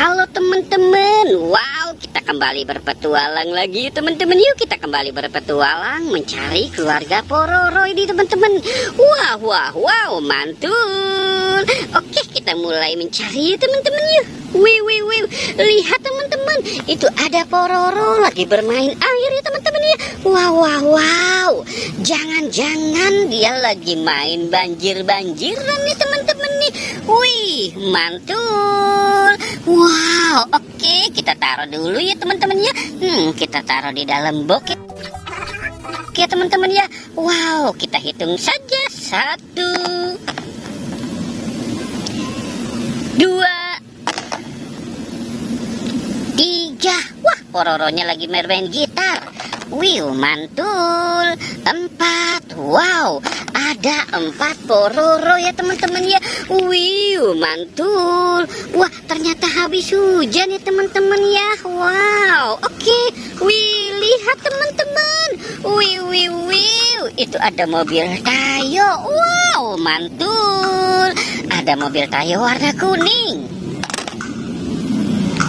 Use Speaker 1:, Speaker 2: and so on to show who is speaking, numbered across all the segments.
Speaker 1: Halo teman-teman, wow, kita kembali berpetualang lagi teman-teman. Yuk kita kembali berpetualang mencari keluarga Pororo ini teman-teman. Wow, mantul. Oke, kita mulai mencari teman-teman yuk. Wih, lihat teman-teman, itu ada Pororo lagi bermain air ya teman-teman ya. Wow, jangan-jangan dia lagi main banjir-banjiran nih teman-teman nih. Wih, mantul. Wow, oke, kita taruh dulu ya teman-teman ya. Kita taruh di dalam box ya. Oke teman-teman ya. Wow, kita hitung saja. 1, 2, 3. Wah, Pororonya lagi bermain gitar. Wih, mantul. 4. Wow, ada 4 Pororo ya teman-teman ya. Wih, mantul. Wah, ternyata habis hujan ya teman-teman ya. Wow, oke. Wih, lihat teman-teman. Wih, itu ada mobil Tayo. Wow, mantul. Ada mobil Tayo warna kuning.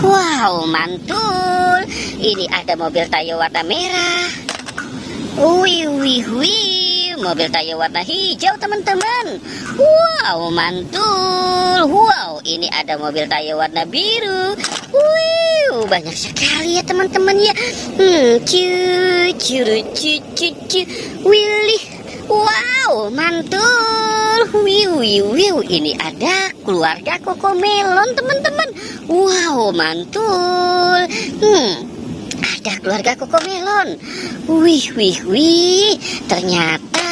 Speaker 1: Wow, mantul. Ini ada mobil Tayo warna merah. Wih, mobil Tayo warna hijau teman-teman. Wow, mantul. Wow, ini ada mobil Tayo warna biru. Wih, banyak sekali ya teman-teman ya. Wilih. Wow, mantul. Wih, ini ada keluarga Cocomelon teman-teman. Wow, mantul. Ada keluarga Cocomelon. Wih, ternyata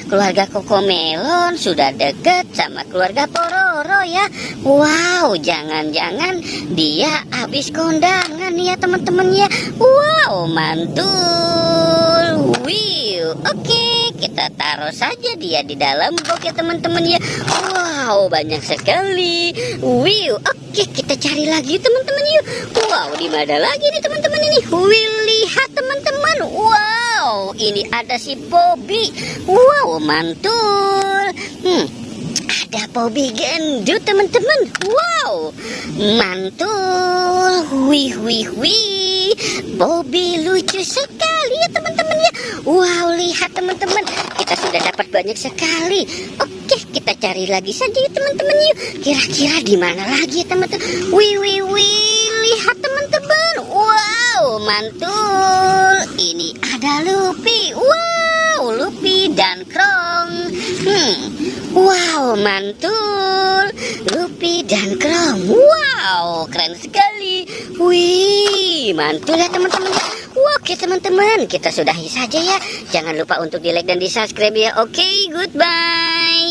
Speaker 1: keluarga Cocomelon sudah dekat sama keluarga Pororo ya. Wow, jangan-jangan dia habis kondangan ya teman-teman ya. Wow, mantul. Oke, kita taruh saja dia di dalam box ya teman-teman ya. Wow, banyak sekali. Oke, kita cari lagi teman-teman yuk. Wow, di mana lagi nih teman-teman ini? Lihat teman-teman. Wow, ini ada si Bobby. Wow, mantul. Ada Bobby gendut teman-teman. Wow, mantul. Wih, Bobby lucu sekali ya teman-teman ya. Wow, lihat teman-teman, kita sudah dapat banyak sekali. Oke, kita cari lagi saja ya teman-teman yuk. Kira-kira di mana lagi ya teman-teman? Wih, lihat teman-teman. Wow, mantul. Ini ada Luffy. Wow, Luffy dan Krong. Wow, mantul. Luffy dan Krong. Wow, keren sekali. Wih, mantul ya teman-teman. Oke teman-teman, kita sudahi saja ya. Jangan lupa untuk di like dan di subscribe ya. Oke, goodbye.